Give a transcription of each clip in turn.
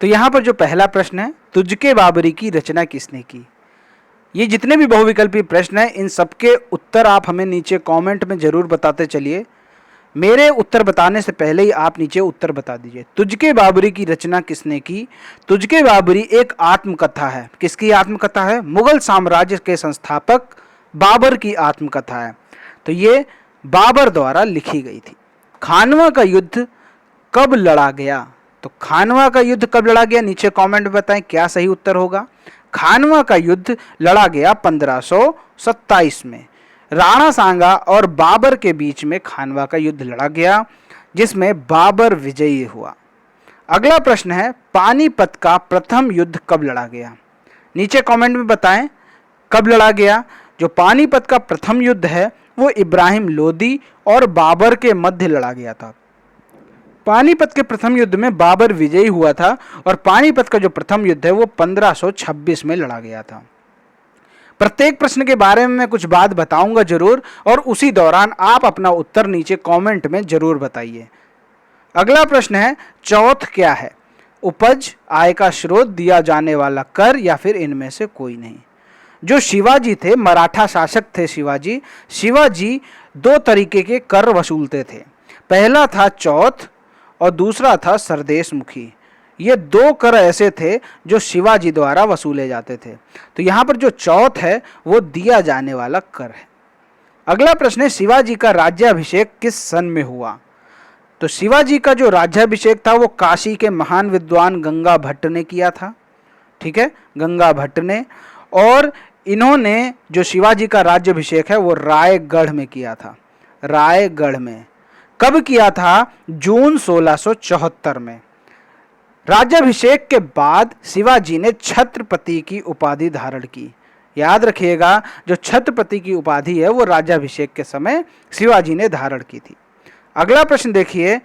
तो यहाँ पर जो पहला प्रश्न है, तुझके बाबरी की रचना किसने की, ये जितने भी बहुविकल्पी प्रश्न हैं इन सबके उत्तर आप हमें नीचे कमेंट में जरूर बताते चलिए। मेरे उत्तर बताने से पहले ही आप नीचे उत्तर बता दीजिए। तुझके बाबरी की रचना किसने की? तुझके बाबरी एक आत्मकथा है। किसकी आत्मकथा है? मुगल साम्राज्य के संस्थापक बाबर की आत्मकथा है। तो ये बाबर द्वारा लिखी गई थी। खानवा का युद्ध कब लड़ा गया? तो खानवा का युद्ध कब लड़ा गया, नीचे कमेंट में बताएं क्या सही उत्तर होगा। खानवा का युद्ध लड़ा गया 1527 में। राणा सांगा और बाबर के बीच में खानवा का युद्ध लड़ा गया, जिसमें बाबर विजयी हुआ। अगला प्रश्न है, पानीपत का प्रथम युद्ध कब लड़ा गया? नीचे कमेंट में बताएं कब लड़ा गया। जो पानीपत का प्रथम युद्ध है वो इब्राहिम लोदी और बाबर के मध्य लड़ा गया था। पानीपत के प्रथम युद्ध में बाबर विजयी हुआ था और पानीपत का जो प्रथम युद्ध है वो 1526 में लड़ा गया था। प्रत्येक प्रश्न के बारे में मैं कुछ बात बताऊंगा जरूर, और उसी दौरान आप अपना उत्तर नीचे कमेंट में जरूर बताइए। अगला प्रश्न है, चौथ क्या है? उपज, आय का स्रोत, दिया जाने वाला कर, या फिर इनमें से कोई नहीं। जो शिवाजी थे, मराठा शासक थे शिवाजी दो तरीके के कर वसूलते थे। पहला था चौथ और दूसरा था सरदेशमुखी। ये दो कर ऐसे थे जो शिवाजी द्वारा वसूले जाते थे। तो यहाँ पर जो चौथ है वो दिया जाने वाला कर है। अगला प्रश्न है, शिवाजी का राज्याभिषेक किस सन में हुआ? तो शिवाजी का जो राज्याभिषेक था वो काशी के महान विद्वान गंगा भट्ट ने किया था। ठीक है, गंगा भट्ट ने। और इन्होंने जो शिवाजी का राज्याभिषेक है वो रायगढ़ में किया था। रायगढ़ में कब किया था? जून 1674 में। राज्याभिषेक के बाद शिवाजी ने छत्रपति की उपाधि धारण की। याद रखिएगा, जो छत्रपति की उपाधि है वो राज्याभिषेक के समय शिवाजी ने धारण की थी। अगला प्रश्न देखिए,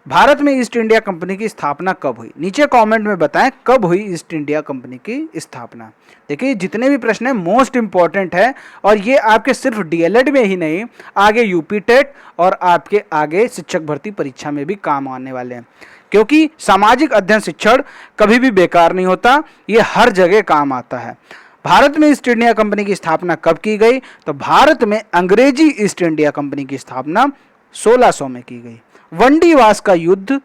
भारत में ईस्ट इंडिया कंपनी की स्थापना कब हुई? नीचे कमेंट में बताएं कब हुई ईस्ट इंडिया कंपनी की स्थापना। देखिए, जितने भी प्रश्न हैं मोस्ट इंपॉर्टेंट है, और ये आपके सिर्फ डीएलएड में ही नहीं, आगे यूपी टेट और आपके आगे शिक्षक भर्ती परीक्षा में भी काम आने वाले हैं। क्योंकि सामाजिक अध्ययन शिक्षण कभी भी बेकार नहीं होता, ये हर जगह काम आता है। भारत में ईस्ट इंडिया कंपनी की स्थापना कब की गई? तो भारत में अंग्रेजी ईस्ट इंडिया कंपनी की स्थापना 1600 में की गई। वंडीवास का युद्ध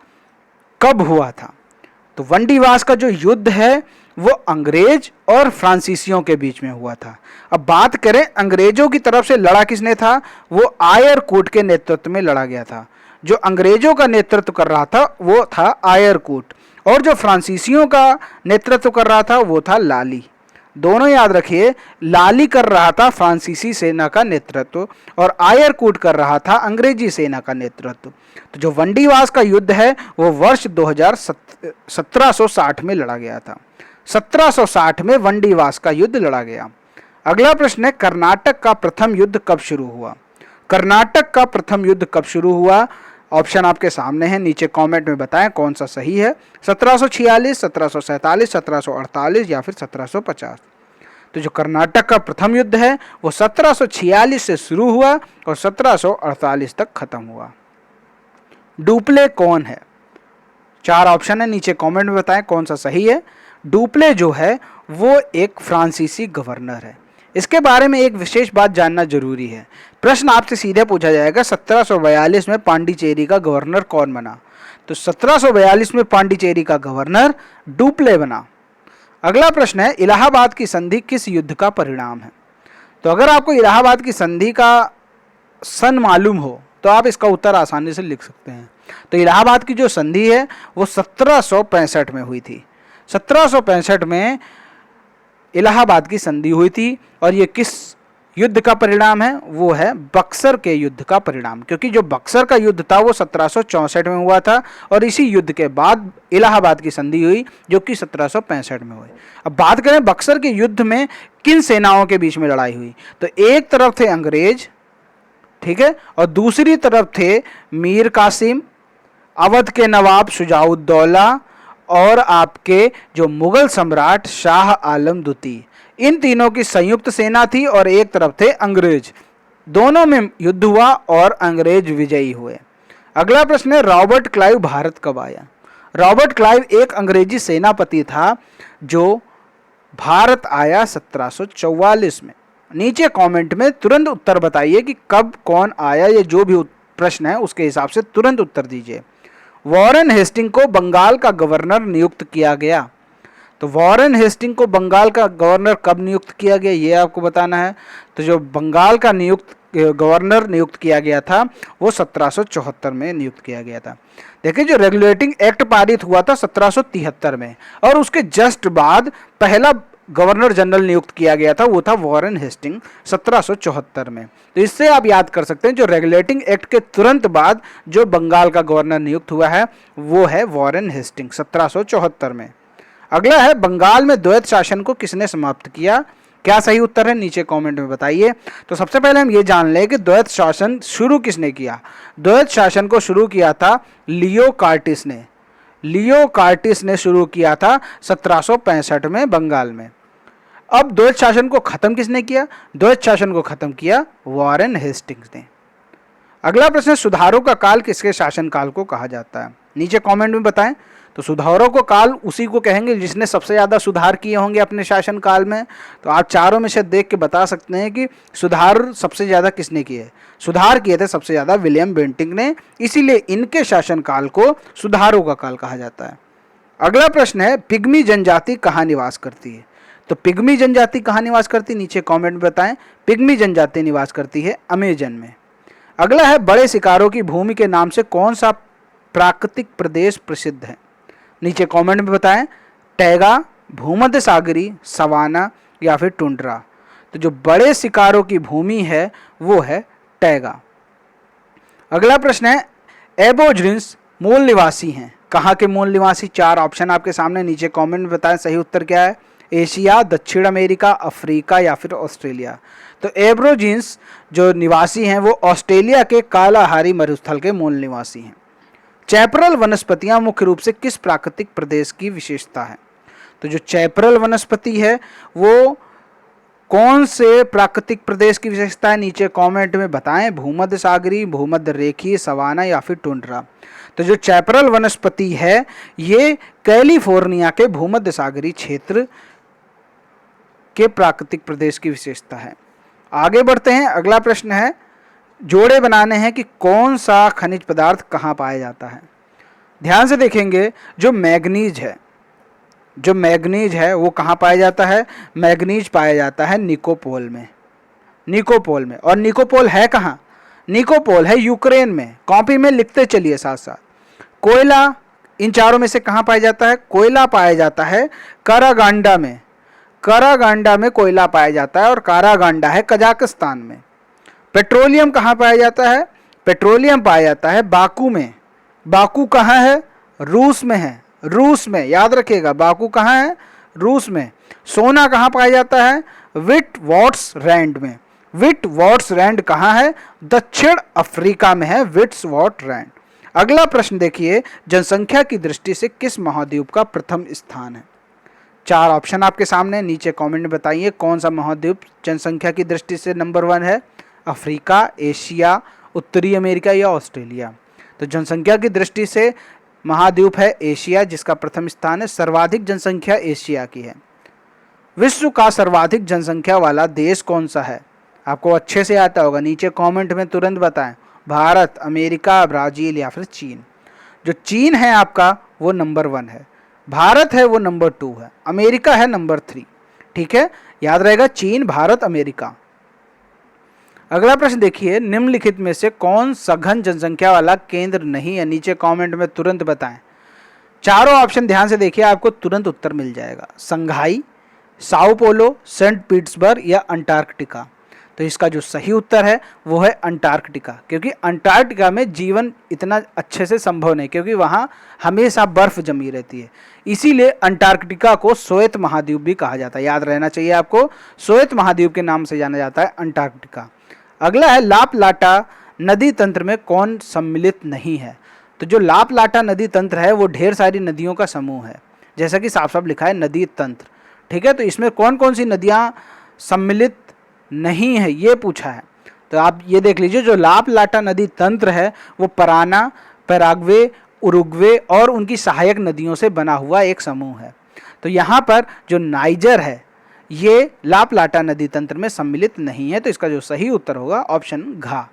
कब हुआ था? तो वंडीवास का जो युद्ध है वो अंग्रेज और फ्रांसीसियों के बीच में हुआ था। अब बात करें अंग्रेजों की तरफ से लड़ा किसने था? वो आयरकूट के नेतृत्व में लड़ा गया था। जो अंग्रेजों का नेतृत्व कर रहा था वो था आयरकूट, और जो फ्रांसीसियों का नेतृत्व कर रहा था वो था लाली। दोनों याद रखिए, लाली कर रहा था फ्रांसीसी सेना का नेतृत्व और आयरकूट कर रहा था अंग्रेजी सेना का नेतृत्व। तो जो वंडीवास का युद्ध है वो वर्ष 1760 में लड़ा गया था। 1760 में वंडीवास का युद्ध लड़ा गया। अगला प्रश्न है, कर्नाटक का प्रथम युद्ध कब शुरू हुआ? कर्नाटक का प्रथम युद्ध कब शुरू हुआ? ऑप्शन आपके सामने है, नीचे कमेंट में बताएं कौन सा सही है। 1746, 1747, 1748 या फिर 1750। तो जो कर्नाटक का प्रथम युद्ध है वो 1746 से शुरू हुआ और 1748 तक खत्म हुआ। डुप्ले कौन है? चार ऑप्शन है, नीचे कमेंट में बताएं कौन सा सही है। डुप्ले जो है वो एक फ्रांसीसी गवर्नर है। इसके बारे में एक विशेष बात जानना जरूरी है। प्रश्न आपसे सीधे पूछा जाएगा, 1742 में पांडिचेरी का गवर्नर कौन बना? तो 1742 में पांडिचेरी का गवर्नर डुप्ले बना। अगला प्रश्न है, इलाहाबाद की संधि किस युद्ध का परिणाम है? तो अगर आपको इलाहाबाद की संधि का सन मालूम हो तो आप इसका उत्तर आसानी से लिख सकते हैं। तो इलाहाबाद की जो संधि है वो 1765 में हुई थी। 1765 में इलाहाबाद की संधि हुई थी, और ये किस युद्ध का परिणाम है? वो है बक्सर के युद्ध का परिणाम। क्योंकि जो बक्सर का युद्ध था वो 1764 में हुआ था, और इसी युद्ध के बाद इलाहाबाद की संधि हुई जो कि 1765 में हुई। अब बात करें बक्सर के युद्ध में किन सेनाओं के बीच में लड़ाई हुई, तो एक तरफ थे अंग्रेज, ठीक है, और दूसरी तरफ थे मीर कासिम, अवध के नवाब शुजाउद्दौला और आपके जो मुगल सम्राट शाह आलम द्वितीय। इन तीनों की संयुक्त सेना थी और एक तरफ थे अंग्रेज। दोनों में युद्ध हुआ और अंग्रेज विजयी हुए। अगला प्रश्न है, रॉबर्ट क्लाइव भारत कब आया? रॉबर्ट क्लाइव एक अंग्रेजी सेनापति था जो भारत आया 1744 में। नीचे कमेंट में तुरंत उत्तर बताइए कि कब कौन आया, ये जो भी प्रश्न है उसके हिसाब से तुरंत उत्तर दीजिए। वॉरेन हेस्टिंग को बंगाल का गवर्नर नियुक्त किया गया। तो वॉरेन हेस्टिंग को बंगाल का गवर्नर कब नियुक्त किया गया ये आपको बताना है। तो जो बंगाल का गवर्नर नियुक्त किया गया था वो 1774 में नियुक्त किया गया था। देखिए जो रेगुलेटिंग एक्ट पारित हुआ था 1773 में, और उसके जस्ट बाद पहला गवर्नर जनरल नियुक्त किया गया था वो था वॉरेन हेस्टिंग 1774 में। तो इससे आप याद कर सकते हैं जो रेगुलेटिंग एक्ट के तुरंत बाद जो बंगाल का गवर्नर नियुक्त हुआ है वो है वॉरेन हेस्टिंग 1774 में। अगला है बंगाल में द्वैत शासन को किसने समाप्त किया। क्या सही उत्तर है नीचे कमेंट में बताइए। तो सबसे पहले हम ये जान लें कि द्वैत शासन शुरू किसने किया। द्वैत शासन को शुरू किया था लियो कार्टिस ने। लियो कार्टिस ने शुरू किया था 1765 में बंगाल में। अब द्वैत शासन को खत्म किसने किया। द्वैत शासन को खत्म किया वॉरेन हेस्टिंग्स ने। अगला प्रश्न, सुधारों का काल किसके शासनकाल को कहा जाता है। नीचे कमेंट में बताएं। तो सुधारों को काल उसी को कहेंगे जिसने सबसे ज़्यादा सुधार किए होंगे अपने शासनकाल में। तो आप चारों में से देख के बता सकते हैं कि सुधार सबसे ज़्यादा किसने किए। सुधार किए थे सबसे ज़्यादा विलियम बेंटिंक ने, इसीलिए इनके शासनकाल को सुधारों का काल कहा जाता है। अगला प्रश्न है, पिग्मी जनजाति कहाँ निवास करती है। तो पिग्मी जनजाति कहाँ निवास करती है नीचे कमेंट में बताएं। पिग्मी जनजाति निवास करती है अमेजन में। अगला है, बड़े शिकारों की भूमि के नाम से कौन सा प्राकृतिक प्रदेश प्रसिद्ध है। नीचे कमेंट में बताएं। टैगा, भूमध्य सागरी, सवाना या फिर टुंड्रा। तो जो बड़े शिकारों की भूमि है वो है टैगा। अगला प्रश्न है, एबोरिजिन्स मूल निवासी हैं। कहाँ के मूल निवासी। चार ऑप्शन आपके सामने, नीचे कमेंट में बताएं सही उत्तर क्या है। एशिया, दक्षिण अमेरिका, अफ्रीका या फिर ऑस्ट्रेलिया। तो एबोरिजिन्स जो निवासी हैं वो ऑस्ट्रेलिया के कालाहारी मरुस्थल के मूल निवासी हैं। चैपरल वनस्पतियां मुख्य रूप से किस प्राकृतिक प्रदेश की विशेषता है। तो जो चैपरल वनस्पति है वो कौन से प्राकृतिक प्रदेश की विशेषता है नीचे कमेंट में बताएं। भूमध्य सागरी, भूमध्य रेखीय, सवाना या फिर टुंड्रा। तो जो चैपरल वनस्पति है ये कैलिफोर्निया के भूमध्य सागरी क्षेत्र के प्राकृतिक प्रदेश की विशेषता है। आगे बढ़ते हैं। अगला प्रश्न है, जोड़े बनाने हैं कि कौन सा खनिज पदार्थ कहाँ पाया जाता है। ध्यान से देखेंगे, जो मैग्नीज है वो कहाँ पाया जाता है। मैग्नीज पाया जाता है निकोपोल में। और निकोपोल है कहाँ। निकोपोल है यूक्रेन में। कॉपी में लिखते चलिए साथ साथ। कोयला इन चारों में से कहाँ पाया जाता है। कोयला पाया जाता है कारागांडा में। कारागांडा में कोयला पाया जाता है और कारागांडा है कजाकिस्तान में। पेट्रोलियम कहाँ पाया जाता है। पेट्रोलियम पाया जाता है बाकू में। बाकू कहाँ है। रूस में है। रूस में, याद रखिएगा बाकू कहाँ है। रूस में। सोना कहाँ पाया जाता है। विटवाटसलैंड में। विटवाटसलैंड कहाँ है। दक्षिण अफ्रीका में है विटवाटसलैंड। अगला प्रश्न देखिए, जनसंख्या की दृष्टि से किस महाद्वीप का प्रथम स्थान है। चार ऑप्शन आपके सामने, नीचे कमेंट में बताइए कौन सा महाद्वीप जनसंख्या की दृष्टि से नंबर 1 है। अफ्रीका, एशिया, उत्तरी अमेरिका या ऑस्ट्रेलिया। तो जनसंख्या की दृष्टि से महाद्वीप है एशिया जिसका प्रथम स्थान है। सर्वाधिक जनसंख्या एशिया की है। विश्व का सर्वाधिक जनसंख्या वाला देश कौन सा है। आपको अच्छे से आता होगा, नीचे कमेंट में तुरंत बताएं। भारत, अमेरिका, ब्राज़ील या फिर चीन। जो चीन है आपका वो नंबर 1 है। भारत है वो नंबर 2 है। अमेरिका है नंबर 3। ठीक है, याद रहेगा चीन, भारत, अमेरिका। अगला प्रश्न देखिए, निम्नलिखित में से कौन सघन जनसंख्या वाला केंद्र नहीं है। नीचे कमेंट में तुरंत बताएं। चारों ऑप्शन ध्यान से देखिए, आपको तुरंत उत्तर मिल जाएगा। संघाई, साओ पोलो, सेंट पीटर्सबर्ग या अंटार्कटिका। तो इसका जो सही उत्तर है वो है अंटार्कटिका, क्योंकि अंटार्कटिका में जीवन इतना अच्छे से संभव नहीं, क्योंकि वहाँ हमेशा बर्फ जमी रहती है। इसीलिए अंटार्कटिका को श्वेत महाद्वीप भी कहा जाता है। याद रहना चाहिए आपको, श्वेत महाद्वीप के नाम से जाना जाता है अंटार्कटिका। अगला है, लापलाटा नदी तंत्र में कौन सम्मिलित नहीं है। तो जो लापलाटा नदी तंत्र है वो ढेर सारी नदियों का समूह है, जैसा कि साफ साफ लिखा है नदी तंत्र। ठीक है, तो इसमें कौन कौन सी नदियाँ सम्मिलित नहीं है ये पूछा है। तो आप ये देख लीजिए, जो लापलाटा नदी तंत्र है वो पराना, पैराग्वे उरुग्वे और उनकी सहायक नदियों से बना हुआ एक समूह है। तो यहाँ पर जो नाइजर है ये ला प्लाटा नदी तंत्र में सम्मिलित नहीं है, तो इसका जो सही उत्तर होगा ऑप्शन घ।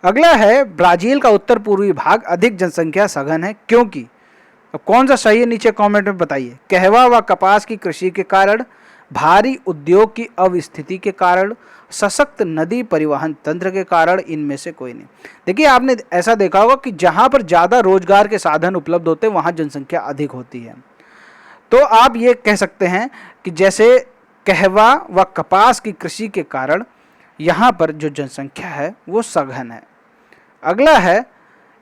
अगला है ब्राजील का उत्तर पूर्वी भाग अधिक जनसंख्या सघन है क्योंकि। अब कौन सा सही है नीचे कमेंट में बताइए। कहवा व कपास की कृषि के कारण, भारी उद्योग की अवस्थिति के कारण, सशक्त नदी परिवहन तंत्र के कारण, इनमें से कोई नहीं। देखिए आपने ऐसा देखा होगा कि जहां पर ज़्यादा रोजगार के साधन उपलब्ध होते हैं वहां जनसंख्या अधिक होती है। तो आप ये कह सकते हैं कि जैसे कहवा व कपास की कृषि के कारण यहाँ पर जो जनसंख्या है वो सघन है। अगला है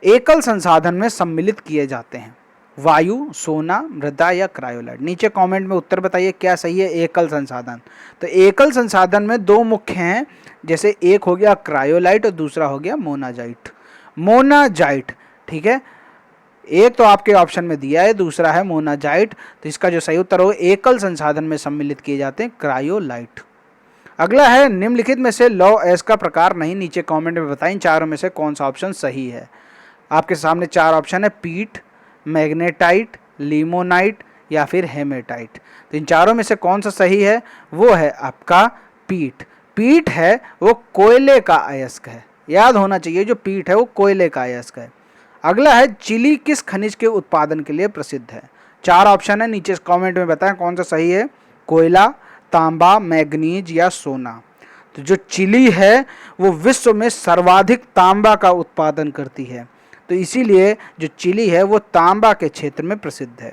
एकल संसाधन में सम्मिलित किए जाते हैं, वायु, सोना, मृदा या क्रायोलाइट। नीचे कमेंट में उत्तर बताइए क्या सही है एकल संसाधन। तो एकल संसाधन में दो मुख्य हैं, जैसे एक हो गया क्रायोलाइट और दूसरा हो गया मोनाजाइट। मोनाजाइट, ठीक है, एक तो आपके ऑप्शन में दिया है, दूसरा है मोनाजाइट। तो इसका जो सही उत्तर होगा एकल संसाधन में सम्मिलित किए जाते हैं क्रायोलाइट। अगला है निम्नलिखित में से लौह अयस्क का प्रकार नहीं, नीचे कमेंट में बताएं चारों में से कौन सा ऑप्शन सही है। आपके सामने चार ऑप्शन है, पीट, मैग्नेटाइट, लिमोनाइट या फिर हेमेटाइट। तो इन चारों में से कौन सा सही है, वो है आपका पीट। पीट है वो कोयले का अयस्क है, याद होना चाहिए जो पीट है वो कोयले का अयस्क है। अगला है चिली किस खनिज के उत्पादन के लिए प्रसिद्ध है। चार ऑप्शन है, नीचे कमेंट में बताएं कौन सा सही है, कोयला, तांबा, मैग्नीज या सोना। तो जो चिली है वो विश्व में सर्वाधिक तांबा का उत्पादन करती है, तो इसीलिए जो चिली है वो तांबा के क्षेत्र में प्रसिद्ध है।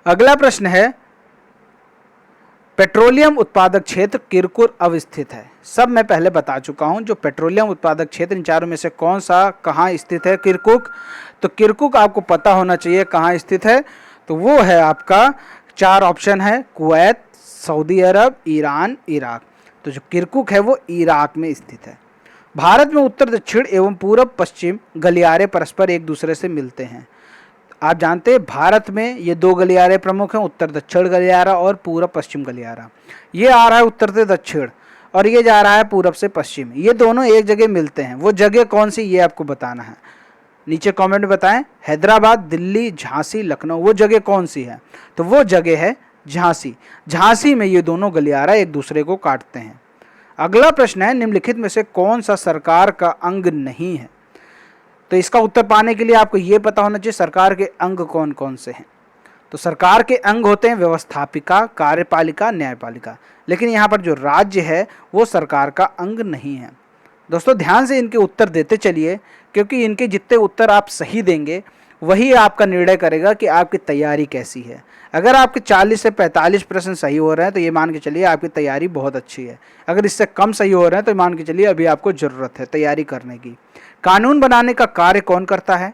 अगला प्रश्न है पेट्रोलियम उत्पादक क्षेत्र किरकुक अवस्थित है। सब मैं पहले बता चुका हूं, जो पेट्रोलियम उत्पादक क्षेत्र इन चारों में से कौन सा कहाँ स्थित है, किरकुक। तो किरकुक आपको पता होना चाहिए कहाँ स्थित है, तो वो है आपका चार ऑप्शन है, कुवैत, सऊदी अरब, ईरान, इराक। तो जो किरकुक है वो इराक में स्थित है। भारत में उत्तर दक्षिण एवं पूर्व पश्चिम गलियारे परस्पर एक दूसरे से मिलते हैं। आप जानते हैं भारत में ये दो गलियारे प्रमुख हैं, उत्तर दक्षिण गलियारा और पूर्व पश्चिम गलियारा। ये आ रहा है उत्तर से दक्षिण और ये जा रहा है पूर्व से पश्चिम, ये दोनों एक जगह मिलते हैं। वो जगह कौन सी ये आपको बताना है, नीचे कमेंट में बताएं। हैदराबाद, दिल्ली, झांसी, लखनऊ, वो जगह कौन सी है, तो वो जगह है झांसी। झांसी में ये दोनों गलियारा एक दूसरे को काटते हैं। अगला प्रश्न है निम्नलिखित में से कौन सा सरकार का अंग नहीं है। तो इसका उत्तर पाने के लिए आपको ये पता होना चाहिए सरकार के अंग कौन कौन से हैं। तो सरकार के अंग होते हैं व्यवस्थापिका, कार्यपालिका, न्यायपालिका, लेकिन यहाँ पर जो राज्य है वो सरकार का अंग नहीं है। दोस्तों ध्यान से इनके उत्तर देते चलिए, क्योंकि इनके जितने उत्तर आप सही देंगे वही आपका निर्णय करेगा कि आपकी तैयारी कैसी है। अगर आपके 40 से 45 प्रश्न सही हो रहे हैं तो ये मान के चलिए आपकी तैयारी बहुत अच्छी है। अगर इससे कम सही हो रहे हैं तो मान के चलिए अभी आपको ज़रूरत है तैयारी करने की। कानून बनाने का कार्य कौन करता है,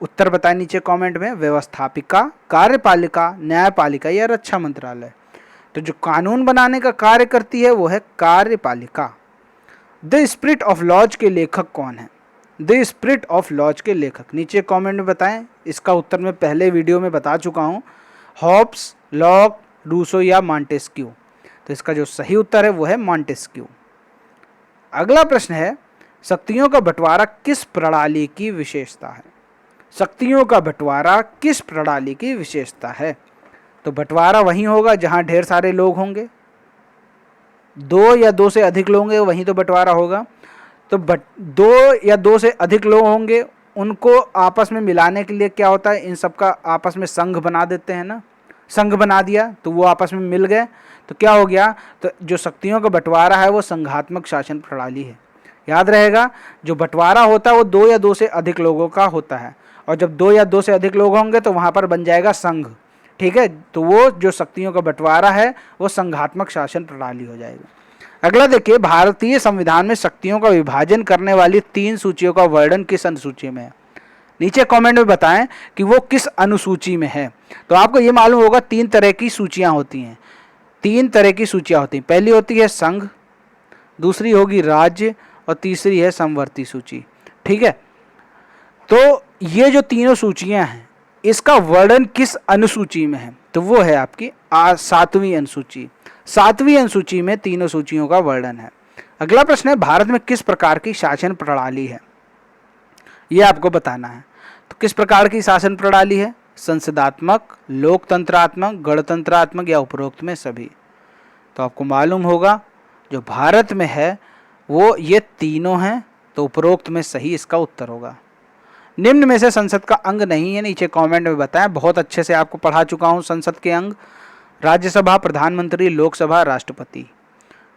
उत्तर बताएं नीचे कमेंट में। व्यवस्थापिका, कार्यपालिका, न्यायपालिका या रक्षा मंत्रालय। तो जो कानून बनाने का कार्य करती है वो है कार्यपालिका। द स्पिरिट ऑफ लॉज के लेखक कौन है, द स्पिरिट ऑफ लॉज के लेखक, नीचे कमेंट में बताएं। इसका उत्तर मैं पहले वीडियो में बता चुका हूं, हॉब्स, लॉक, रूसो या मॉन्टेस्क्यू। तो इसका जो सही उत्तर है वो है मॉन्टेस्क्यू। अगला प्रश्न है शक्तियों का बंटवारा किस प्रणाली की विशेषता है। शक्तियों का बंटवारा किस प्रणाली की विशेषता है। तो बंटवारा वहीं होगा जहां ढेर सारे लोग होंगे, दो या दो से अधिक लोग होंगे वहीं तो बंटवारा होगा। तो दो या दो से अधिक लोग होंगे, उनको आपस में मिलाने के लिए क्या होता है, इन सबका आपस में संघ बना देते हैं ना। संघ बना दिया तो वो आपस में मिल गए, तो क्या हो गया, तो जो शक्तियों का बंटवारा है वो संघात्मक शासन प्रणाली है। याद रहेगा जो बंटवारा होता है वो दो या दो से अधिक लोगों का होता है, और जब दो या दो से अधिक लोग होंगे तो वहाँ पर बन जाएगा संघ, ठीक है। तो वो जो शक्तियों का बंटवारा है वो संघात्मक शासन प्रणाली हो जाएगा। अगला देखिए भारतीय संविधान में शक्तियों का विभाजन करने वाली 3 सूचियों का वर्णन किस अनुसूची में है। नीचे कमेंट में बताएं कि वो किस अनुसूची में है। तो आपको ये मालूम होगा 3 तरह की सूचियां होती हैं, 3 तरह की सूचियां होती हैं। पहली होती है संघ, दूसरी होगी राज्य और तीसरी है समवर्ती सूची, ठीक है। तो ये जो तीनों सूचियां हैं इसका वर्णन किस अनुसूची में है, तो वो है आपकी 7वीं अनुसूची। 7वीं अनुसूची में तीनों सूचियों का वर्णन है। अगला प्रश्न है भारत में किस प्रकार की शासन प्रणाली है, ये आपको बताना है। तो किस प्रकार की शासन प्रणाली है? संसदात्मक, लोकतंत्रात्मक, गणतंत्रात्मक या उपरोक्त में सभी? तो आपको मालूम होगा जो भारत में है वो ये तीनों हैं, तो उपरोक्त में सही इसका उत्तर होगा। निम्न में से संसद का अंग नहीं है, नीचे कमेंट में बताएं। बहुत अच्छे से आपको पढ़ा चुका हूं संसद के अंग, राज्यसभा, प्रधानमंत्री, लोकसभा, राष्ट्रपति।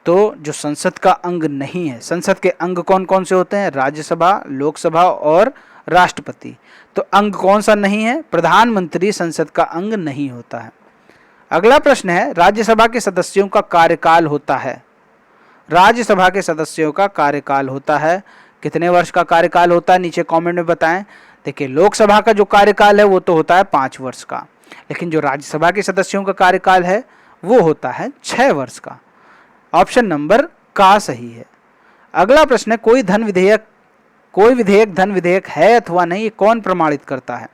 तो जो संसद का अंग नहीं है, संसद के अंग कौन कौन से होते हैं? राज्यसभा, लोकसभा और राष्ट्रपति। तो अंग कौन सा नहीं है? प्रधानमंत्री संसद का अंग नहीं होता है। अगला प्रश्न है, राज्यसभा के सदस्यों का कार्यकाल होता है। राज्यसभा के सदस्यों का कार्यकाल होता है, कितने वर्ष का कार्यकाल होता है? नीचे कमेंट में बताएं। देखिए, लोकसभा का जो कार्यकाल है वो तो होता है 5 वर्ष का, लेकिन जो राज्यसभा के सदस्यों का कार्यकाल है वो होता है 6 वर्ष का। ऑप्शन नंबर का सही है। अगला प्रश्न है, कोई विधेयक धन विधेयक है अथवा नहीं, ये कौन प्रमाणित करता है?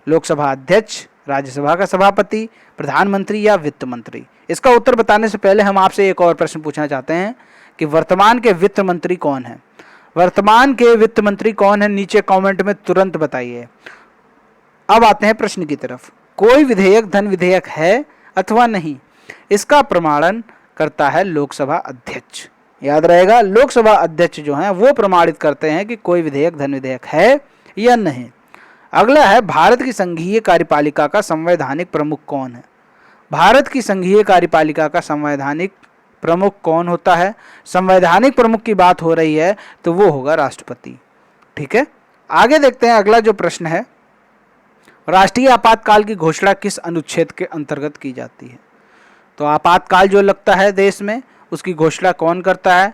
लोकसभा अध्यक्ष, राज्यसभा का सभापति, प्रधानमंत्री या वित्त मंत्री? इसका उत्तर बताने से पहले हम आपसे एक और प्रश्न पूछना चाहते हैं कि वर्तमान के वित्त मंत्री कौन है? वर्तमान के वित्त मंत्री कौन है? नीचे कमेंट में तुरंत बताइए। अब आते हैं प्रश्न की तरफ। कोई विधेयक धन विधेयक है अथवा नहीं, इसका प्रमाणन करता है लोकसभा अध्यक्ष। याद रहेगा, लोकसभा अध्यक्ष जो हैं वो प्रमाणित करते हैं कि कोई विधेयक धन विधेयक है या नहीं। अगला है, भारत की संघीय कार्यपालिका का संवैधानिक प्रमुख कौन है? भारत की संघीय कार्यपालिका का संवैधानिक प्रमुख कौन होता है? संवैधानिक प्रमुख की बात हो रही है तो वो होगा राष्ट्रपति। ठीक है, आगे देखते हैं। अगला जो प्रश्न है, राष्ट्रीय आपातकाल की घोषणा किस अनुच्छेद के अंतर्गत की जाती है? तो आपातकाल जो लगता है देश में, उसकी घोषणा कौन करता है?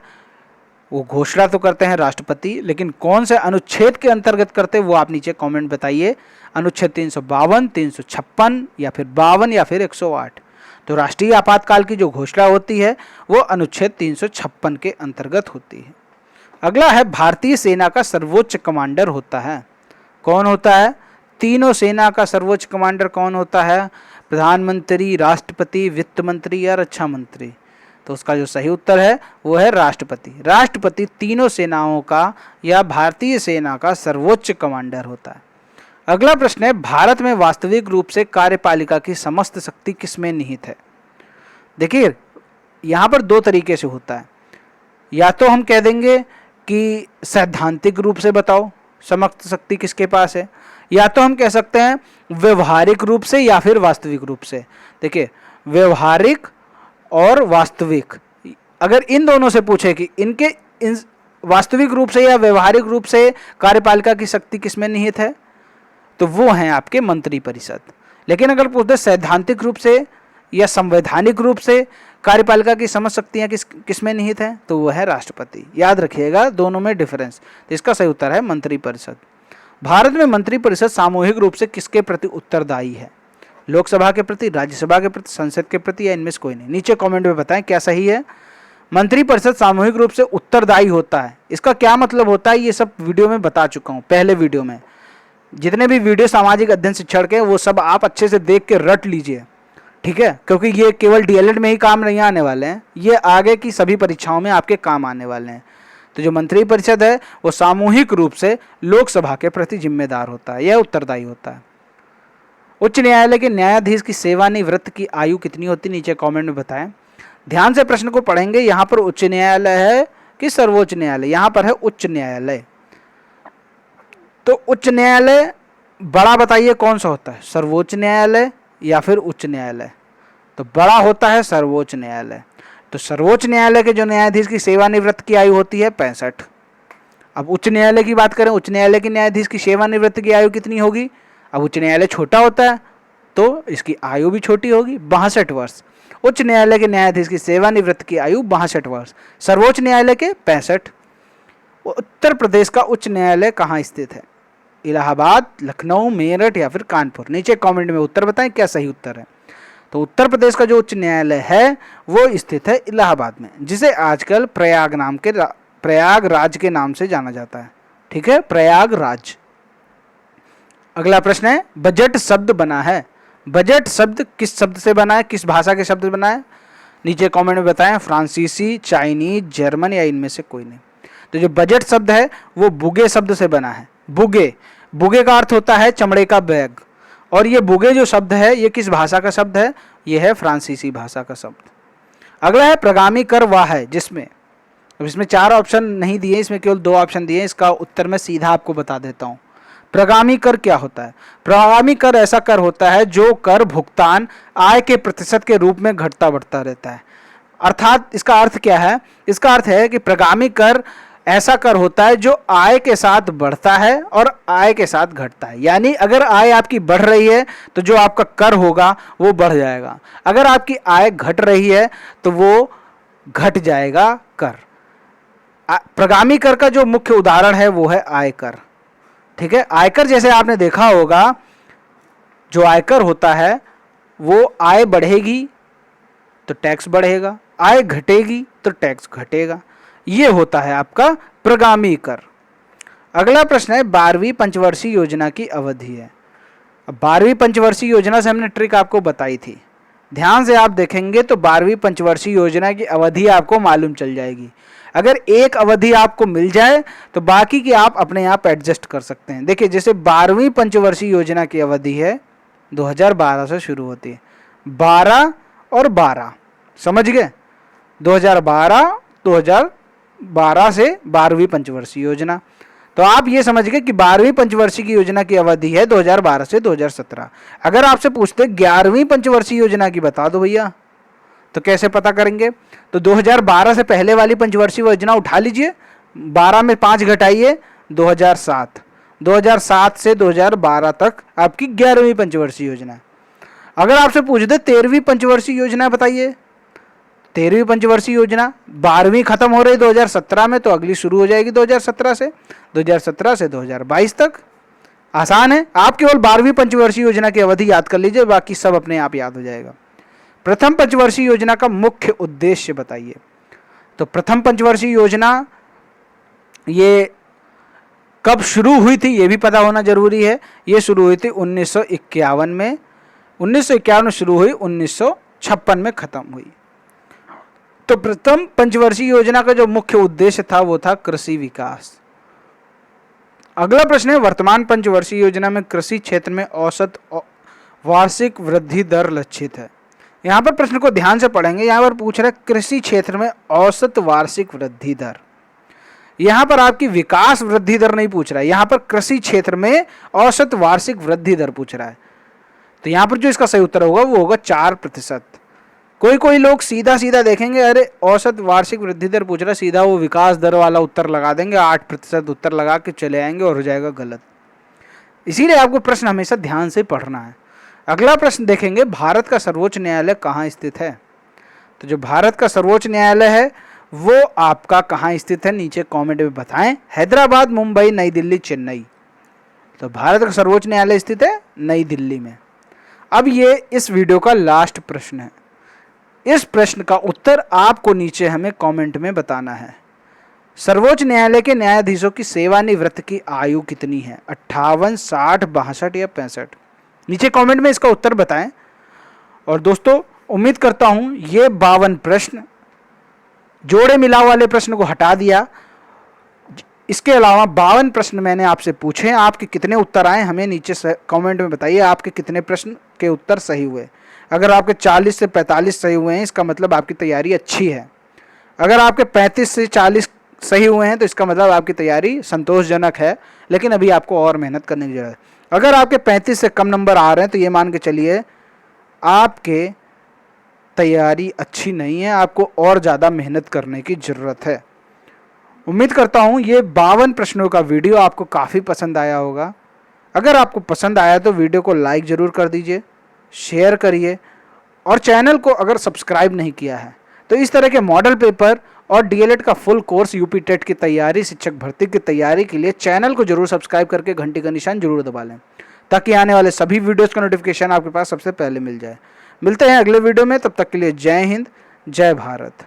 वो घोषणा तो करते हैं राष्ट्रपति, लेकिन कौन से अनुच्छेद के अंतर्गत करते हैं वो आप नीचे कमेंट बताइए। अनुच्छेद 352, 356 या फिर 52 या फिर 108। तो राष्ट्रीय आपातकाल की जो घोषणा होती है वो अनुच्छेद 356 के अंतर्गत होती है। अगला है, भारतीय सेना का सर्वोच्च कमांडर होता है। कौन होता है? तीनों सेना का सर्वोच्च कमांडर कौन होता है? प्रधानमंत्री, राष्ट्रपति, वित्त मंत्री या रक्षा मंत्री? तो उसका जो सही उत्तर है वो है राष्ट्रपति। राष्ट्रपति तीनों सेनाओं का या भारतीय सेना का सर्वोच्च कमांडर होता है। अगला प्रश्न है, भारत में वास्तविक रूप से कार्यपालिका की समस्त शक्ति किसमें निहित है? देखिए, यहाँ पर दो तरीके से होता है। या तो हम कह देंगे कि सैद्धांतिक रूप से बताओ समस्त शक्ति किसके पास है, या तो हम कह सकते हैं व्यवहारिक रूप से या फिर वास्तविक रूप से। देखिए, व्यवहारिक और वास्तविक, अगर इन दोनों से पूछे कि इन वास्तविक रूप से या व्यवहारिक रूप से कार्यपालिका की शक्ति किसमें निहित है, तो वो हैं आपके मंत्रिपरिषद। लेकिन अगर पूछ दे सैद्धांतिक रूप से या संवैधानिक रूप से कार्यपालिका की समस्त शक्तियाँ किसमें निहित हैं, तो वो है राष्ट्रपति। याद रखिएगा दोनों में डिफरेंस। तो इसका सही उत्तर है मंत्रिपरिषद। भारत में मंत्रिपरिषद सामूहिक रूप से किसके प्रति उत्तरदायी है? लोकसभा के प्रति, राज्यसभा के प्रति, संसद के प्रति या इनमें से कोई नहीं? नीचे कमेंट में बताएं क्या सही है। मंत्रिपरिषद सामूहिक रूप से उत्तरदायी होता है। इसका क्या मतलब होता है ये सब वीडियो में बता चुका हूँ, पहले वीडियो में। जितने भी वीडियो सामाजिक अध्ययन शिक्षण के वो सब आप अच्छे से देख के रट लीजिए, ठीक है, क्योंकि ये केवल डीएलएड में ही काम नहीं आने वाले हैं, ये आगे की सभी परीक्षाओं में आपके काम आने वाले हैं। तो जो मंत्रिपरिषद है वो सामूहिक रूप से लोकसभा के प्रति जिम्मेदार होता है, यह उत्तरदायी होता है। उच्च न्यायालय के न्यायाधीश की सेवानिवृत्त की आयु कितनी होती है? नीचे कमेंट में बताएं। ध्यान से प्रश्न को पढ़ेंगे। यहाँ पर उच्च न्यायालय है कि सर्वोच्च न्यायालय? यहाँ पर है उच्च न्यायालय। तो उच्च न्यायालय बड़ा बताइए कौन सा होता है, सर्वोच्च न्यायालय या फिर उच्च न्यायालय? तो बड़ा होता है सर्वोच्च न्यायालय। तो सर्वोच्च न्यायालय के जो न्यायाधीश की सेवानिवृत्त की आयु होती है 65। अब उच्च न्यायालय की बात करें, उच्च न्यायालय के न्यायाधीश की सेवानिवृत्त की आयु कितनी होगी? अब उच्च न्यायालय छोटा होता है तो इसकी आयु भी छोटी होगी, 62 वर्ष। उच्च न्यायालय के न्यायाधीश की सेवानिवृत्त की आयु 62 वर्ष, सर्वोच्च न्यायालय के 65। उत्तर प्रदेश का उच्च न्यायालय कहाँ स्थित है? इलाहाबाद, लखनऊ, मेरठ या फिर कानपुर? नीचे कमेंट में उत्तर बताएं क्या सही उत्तर है। तो उत्तर प्रदेश का जो उच्च न्यायालय है वो स्थित है इलाहाबाद में, जिसे आजकल प्रयागराज के नाम से जाना जाता है। ठीक है, प्रयागराज। अगला प्रश्न है, बजट शब्द बना है। बजट शब्द किस शब्द से बना है, किस भाषा के शब्द से बना है? नीचे कमेंट में बताएं। फ्रांसीसी, चाइनीज, जर्मन या इनमें से कोई नहीं? तो जो बजट शब्द है वो बुगे शब्द से बना है। बुगे, बुगे का अर्थ होता है चमड़े का बैग। और ये बुगे जो शब्द है ये किस भाषा का शब्द है? ये है फ्रांसीसी भाषा का शब्द। अगला है प्रगामी कर वह है जिसमें, अब इसमें 4 ऑप्शन नहीं दिए, इसमें केवल 2 ऑप्शन दिए। इसका उत्तर मैं सीधा आपको बता देता हूँ। प्रगामी कर क्या होता है? प्रगामी कर ऐसा कर होता है जो कर भुगतान आय के प्रतिशत के रूप में घटता बढ़ता रहता है। अर्थात इसका अर्थ क्या है? इसका अर्थ है कि प्रगामी कर ऐसा कर होता है जो आय के साथ बढ़ता है और आय के साथ घटता है। यानी अगर आय आपकी बढ़ रही है तो जो आपका कर होगा वो बढ़ जाएगा, अगर आपकी आय घट रही है तो वो घट जाएगा कर। प्रगामी कर का जो मुख्य उदाहरण है वो है आयकर। ठीक है, आयकर जैसे आपने देखा होगा, जो आयकर होता है वो आय बढ़ेगी तो टैक्स बढ़ेगा, आय घटेगी तो टैक्स घटेगा। ये होता है आपका प्रगामी कर। अगला प्रश्न है 12वीं पंचवर्षीय योजना की अवधि है। अब 12वीं पंचवर्षीय योजना से हमने ट्रिक आपको बताई थी, ध्यान से आप देखेंगे तो 12वीं पंचवर्षीय योजना की अवधि आपको मालूम चल जाएगी। अगर एक अवधि आपको मिल जाए तो बाकी की आप अपने आप एडजस्ट कर सकते हैं। देखिए जैसे 12वीं पंचवर्षीय योजना की अवधि है 2012 से शुरू होती है, 12 और 12 समझ गए, 2012 से 12वीं पंचवर्षीय योजना। तो आप ये समझ गए कि 12वीं पंचवर्षीय की योजना की अवधि है 2012 से 2017। अगर आपसे पूछते 11वीं पंचवर्षीय योजना की बता दो भैया, तो कैसे पता करेंगे? तो 2012 से पहले वाली पंचवर्षीय योजना उठा लीजिए, 12 में 5 घटाइए, 2007, 2007 से 2012 तक आपकी 11वीं पंचवर्षीय योजना। अगर आपसे पूछ दे 13वीं पंचवर्षीय योजना बताइए, 13वीं पंचवर्षीय योजना 12वीं खत्म हो रही 2017 में, तो अगली शुरू हो जाएगी 2017 से 2022 तक। आसान है, आप केवल 12वीं पंचवर्षीय योजना की अवधि याद कर लीजिए, बाकी सब अपने आप याद हो जाएगा। प्रथम पंचवर्षीय योजना का मुख्य उद्देश्य बताइए। तो प्रथम पंचवर्षीय योजना ये कब शुरू हुई थी ये भी पता होना जरूरी है। ये शुरू हुई थी 1951 में, 1951 में शुरू हुई, 1956 में खत्म हुई। तो प्रथम पंचवर्षीय योजना का जो मुख्य उद्देश्य था वो था कृषि विकास। अगला प्रश्न है वर्तमान पंचवर्षीय योजना में कृषि क्षेत्र में औसत वार्षिक वृद्धि दर लक्षित है। यहाँ पर प्रश्न को ध्यान से पढ़ेंगे, यहाँ पर पूछ रहा है कृषि क्षेत्र में औसत वार्षिक वृद्धि दर। यहाँ पर आपकी विकास वृद्धि दर नहीं पूछ रहा है, यहाँ पर कृषि क्षेत्र में औसत वार्षिक वृद्धि दर पूछ रहा है। तो यहाँ पर जो इसका सही उत्तर होगा वो होगा 4%। कोई लोग सीधा सीधा देखेंगे, अरे औसत वार्षिक वृद्धि दर पूछ रहा है, सीधा वो विकास दर वाला उत्तर लगा देंगे, 8% उत्तर लगा के चले आएंगे और हो जाएगा गलत। इसीलिए आपको प्रश्न हमेशा ध्यान से पढ़ना है। अगला प्रश्न देखेंगे, भारत का सर्वोच्च न्यायालय कहाँ स्थित है? तो जो भारत का सर्वोच्च न्यायालय है वो आपका कहाँ स्थित है, नीचे कमेंट में बताएं। हैदराबाद, मुंबई, नई दिल्ली, चेन्नई। तो भारत का सर्वोच्च न्यायालय स्थित है नई दिल्ली में। अब ये इस वीडियो का लास्ट प्रश्न है। इस प्रश्न का उत्तर आपको नीचे हमें कमेंट में बताना है। सर्वोच्च न्यायालय के न्यायाधीशों की सेवानिवृत्त की आयु कितनी है? 58, 60, 62 या 65? नीचे कमेंट में इसका उत्तर बताएं। और दोस्तों उम्मीद करता हूं ये 52 प्रश्न, जोड़े मिलाव वाले प्रश्न को हटा दिया, इसके अलावा 52 प्रश्न मैंने आपसे पूछे। आपके कितने उत्तर आए हमें नीचे कमेंट में बताइए, आपके कितने प्रश्न के उत्तर सही हुए। अगर आपके 40 से 45 सही हुए हैं इसका मतलब आपकी तैयारी अच्छी है। अगर आपके 35 से 40 सही हुए हैं तो इसका मतलब आपकी तैयारी संतोषजनक है, लेकिन अभी आपको और मेहनत करने की जरूरत है। अगर आपके 35 से कम नंबर आ रहे हैं तो ये मान के चलिए आपके तैयारी अच्छी नहीं है, आपको और ज़्यादा मेहनत करने की ज़रूरत है। उम्मीद करता हूँ ये 52 प्रश्नों का वीडियो आपको काफ़ी पसंद आया होगा। अगर आपको पसंद आया तो वीडियो को लाइक ज़रूर कर दीजिए, शेयर करिए और चैनल को अगर सब्सक्राइब नहीं किया है तो इस तरह के मॉडल पेपर और डीएलएड का फुल कोर्स यूपी टेट की तैयारी, शिक्षक भर्ती की तैयारी के लिए चैनल को जरूर सब्सक्राइब करके घंटी का निशान जरूर दबा लें, ताकि आने वाले सभी वीडियोज़ का नोटिफिकेशन आपके पास सबसे पहले मिल जाए। मिलते हैं अगले वीडियो में, तब तक के लिए जय हिंद, जय भारत।